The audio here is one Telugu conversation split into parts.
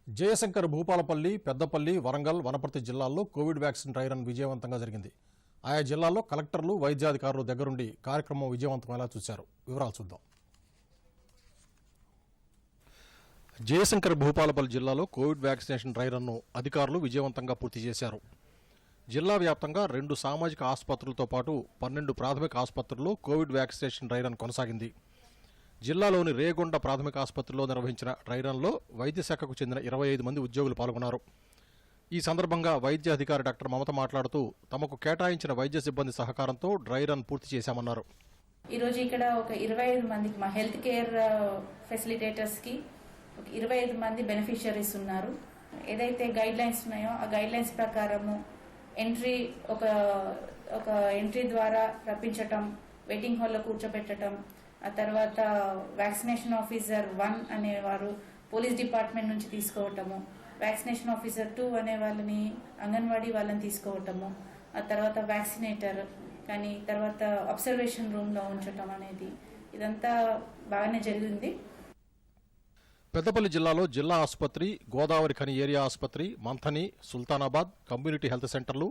జయశంకర్ భూపాలపల్లి, పెద్దపల్లి, వరంగల్, వనపర్తి జిల్లాల్లో కోవిడ్ వ్యాక్సిన్ డ్రై రన్ విజయవంతంగా జరిగింది. ఆయా జిల్లాల్లో కలెక్టర్లు, వైద్యాధికారులు దగ్గరుండి కార్యక్రమం విజయవంతమయ్యేలా చూశారు. వివరాలు చూద్దాం. జయశంకర్ భూపాలపల్లి జిల్లాలో కోవిడ్ వ్యాక్సినేషన్ డ్రై రన్ను అధికారులు విజయవంతంగా పూర్తి చేశారు. జిల్లా వ్యాప్తంగా 2 సామాజిక ఆసుపత్రులతో పాటు 12 ప్రాథమిక ఆసుపత్రుల్లో కోవిడ్ వ్యాక్సినేషన్ డ్రై రన్ కొనసాగింది. జిల్లాలోని రేగొండ ప్రాథమిక ఆసుపత్రిలో నిర్వహించిన డ్రై రన్లో వైద్య శాఖకు చెందిన 25 మంది ఉద్యోగులు పాల్గొన్నారు. ఈ సందర్భంగా వైద్య అధికారి డాక్టర్ మమత మాట్లాడుతూ తమకు కేటాయించిన వైద్య సిబ్బంది సహకారంతో డ్రై రన్ పూర్తి చేశామన్నారు. ఈరోజు ఇక్కడ ఒక 25 మందికి మా హెల్త్ కేర్ ఫెసిలిటేటర్స్ కి 25 మంది బెనిఫిషియరీస్ ఉన్నారు. ఏదైతే గైడ్ లైన్స్ ఉన్నాయో ఆ గైడ్ లైన్స్ ప్రకారము ఎంట్రీ ఒక ఎంట్రీ ద్వారా రప్పించటం, వెయిటింగ్ హాల్లో కూర్చోబెట్టడం, ఆ తర్వాత వ్యాక్సినేషన్ ఆఫీసర్ 1 అనేవారు పోలీస్ డిపార్ట్మెంట్ నుంచి తీసుకోవటము, వ్యాక్సినేషన్ ఆఫీసర్ 2 అనే వాళ్ళని అంగన్వాడీ వాళ్ళని తీసుకోవటము, ఆ తర్వాత వ్యాక్సినేటర్ కానీ తర్వాత అబ్జర్వేషన్ రూమ్ లో ఉంచటం అనేది ఇదంతా బాగానే జరిగింది. పెద్దపల్లి జిల్లాలో జిల్లా ఆసుపత్రి, గోదావరి ఖని ఏరియా ఆసుపత్రి, మంథని, సుల్తానాబాద్ కమ్యూనిటీ హెల్త్ సెంటర్లు,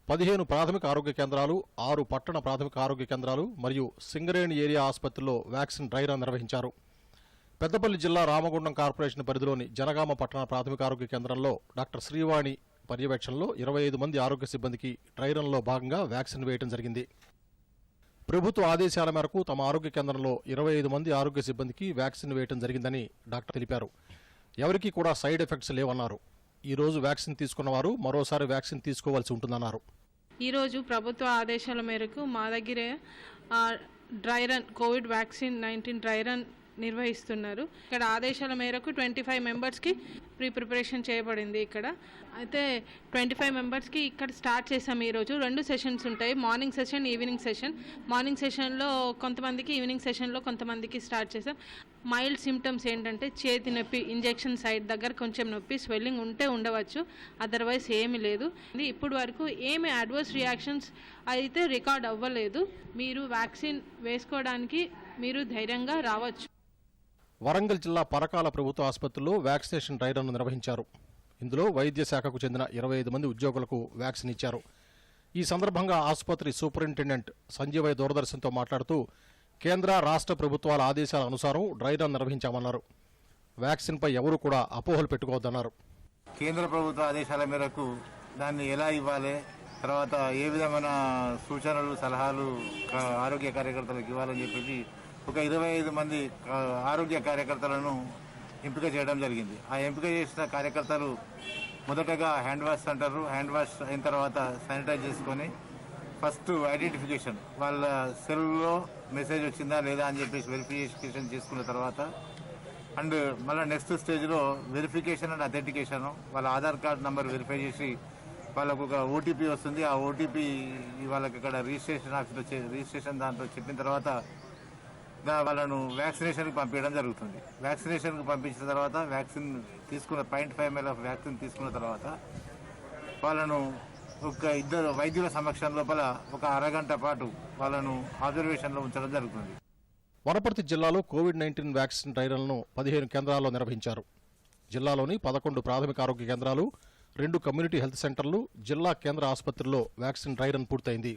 15 ప్రాథమిక ఆరోగ్య కేంద్రాలు, 6 పట్టణ ప్రాథమిక ఆరోగ్య కేంద్రాలు మరియు సింగరేణి ఏరియా ఆసుపత్రిలో వ్యాక్సిన్ డ్రై రన్ నిర్వహించారు. పెద్దపల్లి జిల్లా రామగుండం కార్పొరేషన్ పరిధిలోని జనగామ పట్టణ ప్రాథమిక ఆరోగ్య కేంద్రంలో డాక్టర్ శ్రీవాణి పర్యవేక్షణలో 25 మంది ఆరోగ్య సిబ్బందికి డ్రై రన్లో భాగంగా వ్యాక్సిన్ వేయడం జరిగింది. ప్రభుత్వ ఆదేశాల మేరకు తమ ఆరోగ్య కేంద్రంలో 25 మంది ఆరోగ్య సిబ్బందికి వ్యాక్సిన్ వేయడం జరిగిందని డాక్టర్ తెలిపారు. ఎవరికీ కూడా సైడ్ ఎఫెక్ట్స్ లేవన్నారు. ఈ రోజు వ్యాక్సిన్ తీసుకున్న వారు మరోసారి వ్యాక్సిన్ తీసుకోవాల్సి ఉంటుందన్నారు. ఈరోజు ప్రభుత్వ ఆదేశాల మేరకు మా దగ్గరే dry run Covid vaccine 19 dry run నిర్వహిస్తున్నారు. ఇక్కడ ఆదేశాల మేరకు 25 మెంబర్స్కి ప్రిపరేషన్ చేయబడింది. ఇక్కడ అయితే 25 మెంబర్స్కి ఇక్కడ స్టార్ట్ చేసాం. ఈరోజు 2 సెషన్స్ ఉంటాయి, morning session, evening session. Morning సెషన్లో కొంతమందికి, ఈవినింగ్ సెషన్లో కొంతమందికి స్టార్ట్ చేసాం. మైల్డ్ సిమ్టమ్స్ ఏంటంటే చేతి నొప్పి, ఇంజెక్షన్ సైడ్ దగ్గర కొంచెం నొప్పి, స్వెల్లింగ్ ఉంటే ఉండవచ్చు, అదర్వైజ్ ఏమీ లేదు. ఇప్పుడు వరకు ఏమి అడ్వర్స్ రియాక్షన్స్ అయితే రికార్డ్ అవ్వలేదు. మీరు వ్యాక్సిన్ వేసుకోవడానికి మీరు ధైర్యంగా రావచ్చు. వరంగల్ జిల్లా పరకాల ప్రభుత్వ ఆసుపత్రిలో వ్యాక్సినేషన్ డ్రై రన్ నిర్వహించారు. ఇందులో వైద్య శాఖకు చెందిన 25 మంది ఉద్యోగులకు వ్యాక్సిన్ ఇచ్చారు. ఈ సందర్భంగా ఆసుపత్రి సూపరింటెండెంట్ సంజీవయ్య దూరదర్శన్తో మాట్లాడుతూ కేంద్ర, రాష్ట్ర ప్రభుత్వాల ఆదేశాల అనుసారం డ్రై రన్ నిర్వహించామన్నారు. వ్యాక్సిన్పై ఎవరూ కూడా అపోహలు పెట్టుకోవద్దన్నారు. కేంద్ర ప్రభుత్వ ఆదేశాల మేరకు దాన్ని ఎలా ఇవ్వాలి, తర్వాత ఏ విధమైన సూచనలు, సలహాలు ఆరోగ్య కార్యకర్తలకు ఇవ్వాలని చెప్పేసి ఒక 25 మంది ఆరోగ్య కార్యకర్తలను ఎంపిక చేయడం జరిగింది. ఆ ఎంపిక చేసిన కార్యకర్తలు మొదటగా హ్యాండ్ వాష్ అంటారు. హ్యాండ్ వాష్ అయిన తర్వాత శానిటైజ్ చేసుకొని ఫస్ట్ ఐడెంటిఫికేషన్, వాళ్ళ సెల్లో మెసేజ్ వచ్చిందా లేదా అని చెప్పేసి వెరిఫికేషన్ చేసుకున్న తర్వాత అండ్ మళ్ళీ నెక్స్ట్ స్టేజ్లో వెరిఫికేషన్ అండ్ అథెంటికేషన్, వాళ్ళ ఆధార్ కార్డ్ నంబర్ వెరిఫై చేసి వాళ్ళకు ఒక ఓటీపీ వస్తుంది. ఆ ఓటీపీ వాళ్ళకి ఇక్కడ రిజిస్ట్రేషన్ ఆఫీస్లో రిజిస్ట్రేషన్ దాంట్లో చెప్పిన తర్వాత వాళ్ళను వ్యాక్సినేషన్కి పంపించడం జరుగుతుంది. వ్యాక్సినేషన్కి పంపించిన తర్వాత వ్యాక్సిన్ తీసుకున్న 0.5 ml ఆఫ్ వ్యాక్సిన్ తీసుకున్న తర్వాత వాళ్ళను ఒక 2 వైద్యుల సమక్షం లోపల ఒక అరగంట పాటు వాళ్ళను అబ్జర్వేషన్లో ఉంచడం జరుగుతుంది. వనపర్తి జిల్లాలో కోవిడ్-19 వ్యాక్సిన్ డ్రై రన్ను 15 కేంద్రాల్లో నిర్వహించారు. జిల్లాలోని 11 ప్రాథమిక ఆరోగ్య కేంద్రాలు, 2 కమ్యూనిటీ హెల్త్ సెంటర్లు, జిల్లా కేంద్ర ఆసుపత్రిలో వ్యాక్సిన్ డ్రై రన్ పూర్తయింది.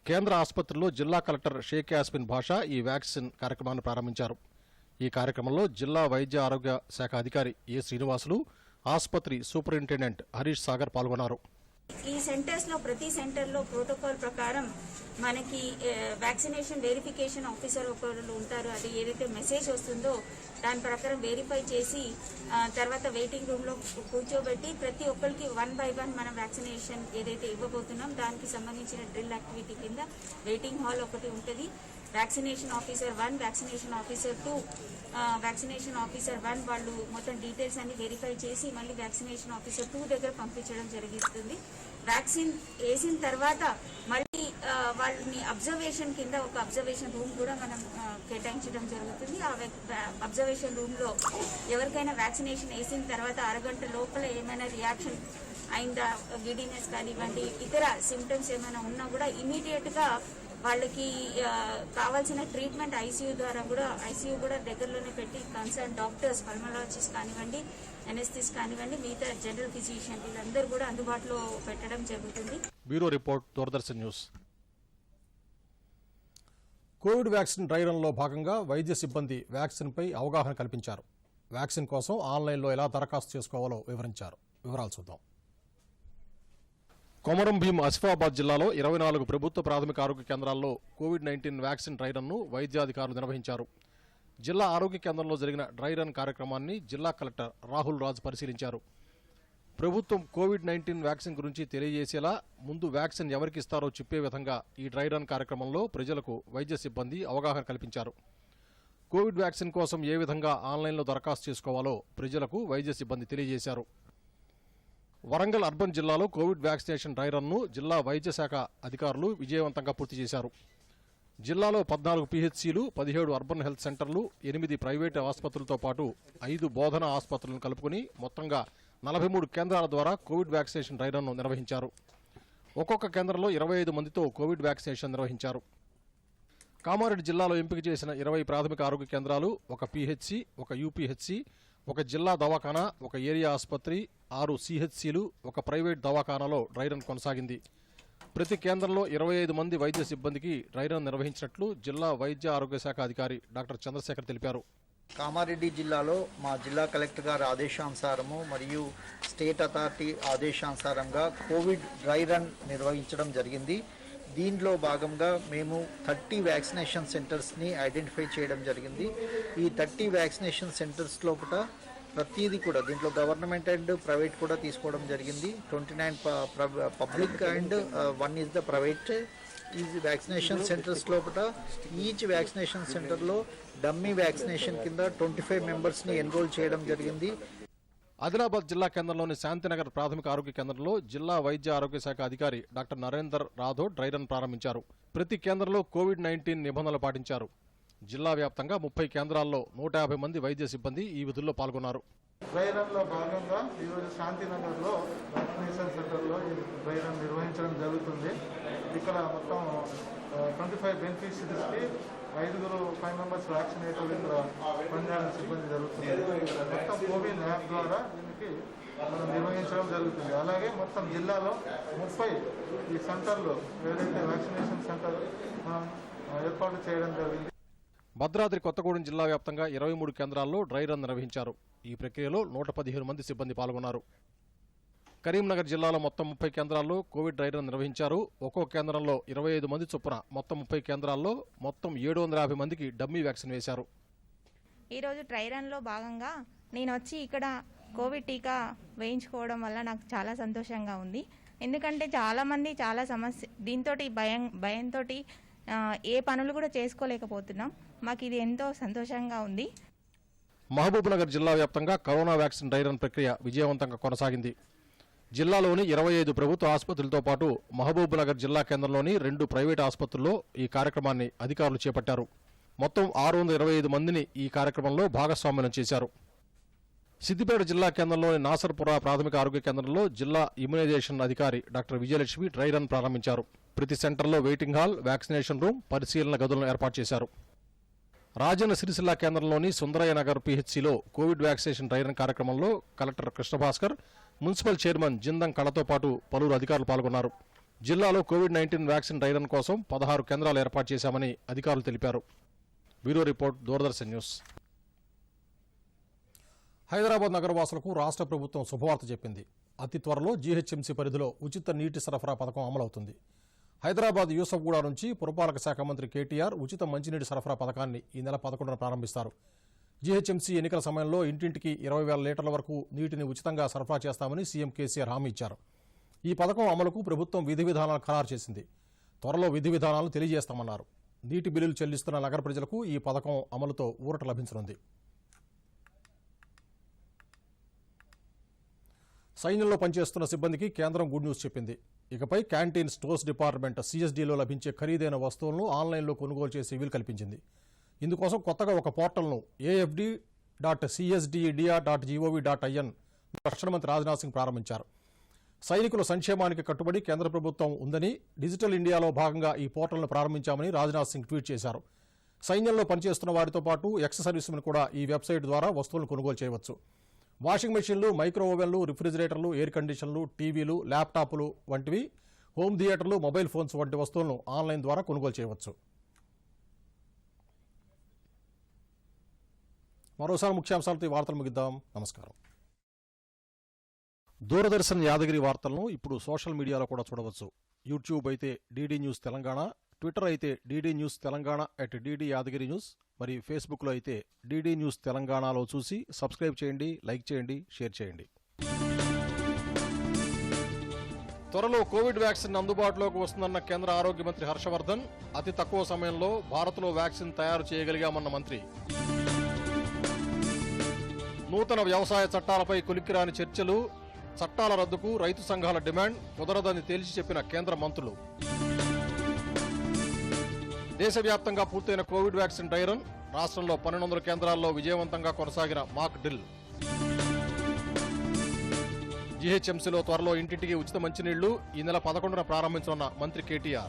కేంద్ర ఆసుపత్రిలో జిల్లా కలెక్టర్ షేక్ యాస్మిన్ భాషా ఈ వ్యాక్సిన్ కార్యక్రమాన్ని ప్రారంభించారు. ఈ కార్యక్రమంలో జిల్లా వైద్య ఆరోగ్య శాఖ అధికారి ఏ శ్రీనివాసులు, ఆసుపత్రి సూపరింటెండెంట్ హరీష్ సాగర్ పాల్గొన్నారు. ఈ సెంటర్స్ లో ప్రతి సెంటర్ లో ప్రోటోకాల్ ప్రకారం మనకి వ్యాక్సినేషన్ వెరిఫికేషన్ ఆఫీసర్ ఒకరు ఉంటారు. అది ఏదైతే మెసేజ్ వస్తుందో దాని ప్రకారం వెరిఫై చేసి తర్వాత వెయిటింగ్ రూమ్ లో కూర్చోబెట్టి ప్రతి ఒక్కరికి 1 by 1 మనం వ్యాక్సినేషన్ ఏదైతే ఇవ్వబోతున్నాం దానికి సంబంధించిన డ్రిల్ యాక్టివిటీ కింద వెయిటింగ్ హాల్ ఒకటి ఉంటుంది. Vaccination officer 1, vaccination officer 2, vaccination officer 1 వాళ్ళు మొత్తం డీటెయిల్స్ అన్ని వెరిఫై చేసి మళ్ళీ వ్యాక్సినేషన్ ఆఫీసర్ 2 దగ్గర పంపించడం జరుగుతుంది. వ్యాక్సిన్ వేసిన తర్వాత మళ్ళీ వాళ్ళని అబ్జర్వేషన్ కింద ఒక అబ్జర్వేషన్ రూమ్ కూడా మనం కేటాయించడం జరుగుతుంది. ఆ అబ్జర్వేషన్ రూమ్ లో ఎవరికైనా వ్యాక్సినేషన్ వేసిన తర్వాత అరగంట లోపల ఏమైనా రియాక్షన్ అయిందా, గిడినెస్ కానివ్వండి, ఇతర సిమ్టమ్స్ ఏమైనా ఉన్నా కూడా ఇమీడియట్ గా వాళ్ళకి కావాల్సిన ట్రీట్మెంట్ ఐసీయూ కూడా దగ్గరలోనే పెట్టి కన్సర్న్ డాక్టర్స్, పల్మనాలజిస్ట్ కానివ్వండి, ఎనెస్థిస్ట్ కానివ్వండి, మిగతా జనరల్ ఫిజిషియన్ వీళ్ళందరూ కూడా అందుబాటులో పెట్టడం జరుగుతుంది. Bureau report, Doordarshan news. Covid vaccine dry రన్లో భాగంగా వైద్య సిబ్బంది వ్యాక్సిన్పై అవగాహన కల్పించారు. వ్యాక్సిన్ కోసం ఆన్లైన్లో ఎలా దరఖాస్తు చేసుకోవాలో వివరించారు. వివరాలు చూద్దాం. కొమరం భీం ఆసిఫాబాద్ జిల్లాలో 24 ప్రభుత్వ ప్రాథమిక ఆరోగ్య కేంద్రాల్లో కోవిడ్-19 వ్యాక్సిన్ డ్రై రన్ను వైద్యాధికారులు నిర్వహించారు. జిల్లా ఆరోగ్య కేంద్రంలో జరిగిన డ్రై రన్ కార్యక్రమాన్ని జిల్లా కలెక్టర్ రాహుల్ రాజ్ పరిశీలించారు. ప్రభుత్వం కోవిడ్-19 వ్యాక్సిన్ గురించి తెలియజేసేలా ముందు వ్యాక్సిన్ ఎవరికి ఇస్తారో చెప్పే విధంగా ఈ డ్రై రన్ కార్యక్రమంలో ప్రజలకు వైద్య సిబ్బంది అవగాహన కల్పించారు. కోవిడ్ వ్యాక్సిన్ కోసం ఏ విధంగా ఆన్లైన్లో దరఖాస్తు చేసుకోవాలో ప్రజలకు వైద్య సిబ్బంది తెలియజేశారు. వరంగల్ అర్బన్ జిల్లాలో కోవిడ్ వ్యాక్సినేషన్ డ్రై రన్ను జిల్లా వైద్య శాఖ అధికారులు విజయవంతంగా పూర్తి చేశారు. జిల్లాలో 14 పీహెచ్సీలు, 17 అర్బన్ హెల్త్ సెంటర్లు, 8 ప్రైవేటు ఆసుపత్రులతో పాటు 5 బోధనా ఆసుపత్రులను కలుపుకుని మొత్తంగా 43 కేంద్రాల ద్వారా కోవిడ్ వ్యాక్సినేషన్ డ్రై రన్ను నిర్వహించారు. ఒక్కొక్క కేంద్రంలో 25 మందితో కోవిడ్ వ్యాక్సినేషన్ నిర్వహించారు. కామారెడ్డి జిల్లాలో ఎంపిక చేసిన 20 ప్రాథమిక ఆరోగ్య కేంద్రాలు, 1 పీహెచ్సీ, 1 యూపీహెచ్సీ, 1 జిల్లా దవాఖానా, 1 ఏరియా ఆసుపత్రి, 6 సిహెచ్సీలు, 1 ప్రైవేట్ దవాఖానాలో డ్రై రన్ కొనసాగింది. ప్రతి కేంద్రంలో 25 మంది వైద్య సిబ్బందికి డ్రై రన్ నిర్వహించినట్లు జిల్లా వైద్య ఆరోగ్య శాఖ అధికారి డాక్టర్ చంద్రశేఖర్ తెలిపారు. కామారెడ్డి జిల్లాలో మా జిల్లా కలెక్టర్ గారి ఆదేశానుసారము మరియు స్టేట్ అథారిటీ ఆదేశానుసారంగా కోవిడ్ డ్రై రన్ నిర్వహించడం జరిగింది. దీనిలో భాగంగా మేము 30 వ్యాక్సినేషన్ సెంటర్స్ని ఐడెంటిఫై చేయడం జరిగింది. ఈ 30 వ్యాక్సినేషన్ సెంటర్స్ లోపల ప్రతిదీ కూడా దీంట్లో గవర్నమెంట్ అండ్ ప్రైవేట్ కూడా తీసుకోవడం జరిగింది. 29 public and 1 is the private. ఈ వ్యాక్సినేషన్ సెంటర్స్ లోపల ఈచ్ వ్యాక్సినేషన్ సెంటర్లో డమ్మీ వ్యాక్సినేషన్ కింద 25 మెంబర్స్ని ఎన్రోల్ చేయడం జరిగింది. ఆదిలాబాద్ జిల్లా కేంద్రంలోని శాంతినగర్ ప్రాథమిక ఆరోగ్య కేంద్రంలో జిల్లా వైద్య ఆరోగ్య శాఖ అధికారి doctor Narender Rathod dry run ప్రారంభించారు. ప్రతి కేంద్రంలో కోవిడ్-19 నిబంధనలు పాటించారు. జిల్లా వ్యాప్తంగా 30 కేంద్రాల్లో 150 మంది వైద్య సిబ్బంది ఈ విధుల్లో పాల్గొన్నారు. డ్రై రన్లో భాగంగా ఈరోజు శాంతినగర్లో వ్యాక్సినేషన్ సెంటర్లో ఈ డ్రై రన్ నిర్వహించడం జరుగుతుంది. ఇక్కడ మొత్తం 25 బెనిఫిషరీస్కి 5 మెంబర్స్ వ్యాక్సినేటర్ ఇక్కడ పనిచేయడం సిబ్బంది జరుగుతుంది. మొత్తం కోవిన్ యాప్ ద్వారా దీనికి మనం నిర్వహించడం జరుగుతుంది. అలాగే మొత్తం జిల్లాలో 30 ఈ సెంటర్లు ఏదైతే వ్యాక్సినేషన్ సెంటర్ మనం ఏర్పాటు చేయడం జరిగింది. భద్రాద్రి కొత్తగూడెం జిల్లా వ్యాప్తంగా 23 కేంద్రాల్లో డ్రై రన్ నిర్వహించారు. ఈ ప్రక్రియలో 115 మంది సిబ్బంది పాల్గొన్నారు. కరీంనగర్ జిల్లాలో మొత్తం 30 కేంద్రాల్లో కోవిడ్ డ్రై రన్ నిర్వహించారు. ఒక్కో కేంద్రంలో 25 మంది చొప్పున మొత్తం 30 కేంద్రాల్లో మొత్తం 750 మందికి డమ్మీ వ్యాక్సిన్ వేశారు. ఈరోజు డ్రై రన్లో భాగంగా నేను వచ్చి ఇక్కడ కోవిడ్ టీకా వేయించుకోవడం వల్ల నాకు చాలా సంతోషంగా ఉంది. ఎందుకంటే చాలామంది చాలా సమస్య దీంతో భయంతో ఏ పనులు కూడా చేసుకోలేకపోతున్నాం. మాకు ఇది ఎంతో సంతోషంగా ఉంది. మహబూబ్నగర్ జిల్లా వ్యాప్తంగా కరోనా వ్యాక్సిన్ డ్రై రన్ ప్రక్రియ విజయవంతంగా కొనసాగింది. జిల్లాలోని 25 ప్రభుత్వ ఆసుపత్రులతో పాటు మహబూబ్నగర్ జిల్లా కేంద్రంలోని 2 ప్రైవేట్ ఆసుపత్రుల్లో ఈ కార్యక్రమాన్ని అధికారులు చేపట్టారు. మొత్తం 625 మందిని ఈ కార్యక్రమంలో భాగస్వామ్యం చేశారు. సిద్దిపేట జిల్లా కేంద్రంలోని నాసర్పుర ప్రాథమిక ఆరోగ్య కేంద్రంలో జిల్లా ఇమ్యునైజేషన్ అధికారి డాక్టర్ విజయలక్ష్మి డ్రై రన్ ప్రారంభించారు. ప్రతి సెంటర్లో వెయిటింగ్ హాల్, వ్యాక్సినేషన్ రూమ్, పరిశీలన గదులను ఏర్పాటు చేశారు. రాజన్న సిరిసిల్ల కేంద్రంలోని సుందరయ్య నగర్ పీహెచ్సీలో కోవిడ్ వ్యాక్సినేషన్ డ్రై రన్ కార్యక్రమంలో collector Krishnabhaskar, municipal chairman Jindam కళతో పాటు పలువురు అధికారులు పాల్గొన్నారు. జిల్లాలో కోవిడ్-19 వ్యాక్సిన్ డ్రై రన్ కోసం 16 కేంద్రాలు ఏర్పాటు చేశామని అధికారులు తెలిపారు. Bureau report, Doordarshan news. Hyderabad నగరవాసులకు రాష్ట్ర ప్రభుత్వం శుభవార్త చెప్పింది. అతి త్వరలో జీహెచ్ఎంసీ పరిధిలో ఉచిత నీటి సరఫరా పథకం అమలవుతుంది. హైదరాబాద్ యూసఫ్గూడ నుంచి పురపాలక శాఖ మంత్రి కేటీఆర్ ఉచిత మంచినీటి సరఫరా పథకాన్ని ఈ నెల 11న ప్రారంభిస్తారు. జీహెచ్ఎంసీ ఎన్నికల సమయంలో ఇంటింటికి 20,000 లీటర్ల వరకు నీటిని ఉచితంగా సరఫరా చేస్తామని సీఎం కేసీఆర్ హామీ ఇచ్చారు. ఈ పథకం అమలుకు ప్రభుత్వం విధి విధానాలు ఖరారు చేసింది. త్వరలో విధి విధానాలు తెలియజేస్తామన్నారు. నీటి బిల్లులు చెల్లిస్తున్న నగర ప్రజలకు ఈ పథకం అమలుతో ఊరట లభించనుంది. సైన్యంలో పనిచేస్తున్న సిబ్బందికి కేంద్రం గుడ్ న్యూస్ చెప్పింది. ఇకపై క్యాంటీన్ స్టోర్స్ డిపార్ట్మెంట్ సిఎస్డీలో లభించే ఖరీదైన వస్తువులను ఆన్లైన్లో కొనుగోలు చేసే వీలు కల్పించింది. ఇందుకోసం కొత్తగా ఒక పోర్టల్ను afd.csddia.gov.in రక్షణ మంత్రి రాజ్నాథ్ సింగ్ ప్రారంభించారు. సైనికుల సంక్షేమానికి కట్టుబడి కేంద్ర ప్రభుత్వం ఉందని, డిజిటల్ ఇండియాలో భాగంగా ఈ పోర్టల్ను ప్రారంభించామని రాజ్నాథ్ సింగ్ ట్వీట్ చేశారు. సైన్యంలో పనిచేస్తున్న వారితో పాటు ఎక్స్ సర్వీస్మెన్ కూడా ఈ వెబ్సైట్ ద్వారా వస్తువులను కొనుగోలు చేయవచ్చు. వాషింగ్ మెషిన్లు, మైక్రో ఓవెన్లు, రిఫ్రిజిరేటర్లు, ఎయిర్ కండిషన్లు, టీవీలు, ల్యాప్టాప్లు వంటివి, హోమ్ థియేటర్లు, మొబైల్ ఫోన్స్ వంటి వస్తువులను ఆన్లైన్ ద్వారా కొనుగోలు చేయవచ్చు. మరోసారి ముఖ్యాంశాలతో ఈ వార్తలు ముగిద్దాం. నమస్కారం. దూరదర్శన్ యాదగిరి వార్తలను ఇప్పుడు సోషల్ మీడియాలో కూడా చూడవచ్చు. యూట్యూబ్ అయితే డీడీ న్యూస్ తెలంగాణ, ట్విట్టర్ అయితే DD news Telangana @DD Yadagiri news, మరియు ఫేస్బుక్లో అయితే డీడీ న్యూస్ తెలంగాణలో చూసి సబ్స్క్రైబ్ చేయండి, లైక్ చేయండి, షేర్ చేయండి. త్వరలో కోవిడ్ వ్యాక్సిన్ అందుబాటులోకి వస్తుందన్న కేంద్ర ఆరోగ్య మంత్రి హర్షవర్ధన్. అతి తక్కువ సమయంలో భారత్లో వ్యాక్సిన్ తయారు చేయగలిగామన్న మంత్రి. నూతన వ్యవసాయ చట్టాలపై కొలిక్కిరాని చర్చలు, చట్టాల రద్దుకు రైతు సంఘాల డిమాండ్ కుదరదని తేల్చి చెప్పిన కేంద్ర మంత్రులు. దేశవ్యాప్తంగా పూర్తయిన కోవిడ్ వ్యాక్సిన్ డ్రై రన్, రాష్ట్రంలో 1200 కేంద్రాల్లో విజయవంతంగా కొనసాగిన మాక్ డ్రిల్. జీహెచ్ఎంసీలో త్వరలో ఇంటింటికి ఉచిత మంచినీళ్లు ఈ నెల 11న ప్రారంభించనున్న మంత్రి కేటీఆర్.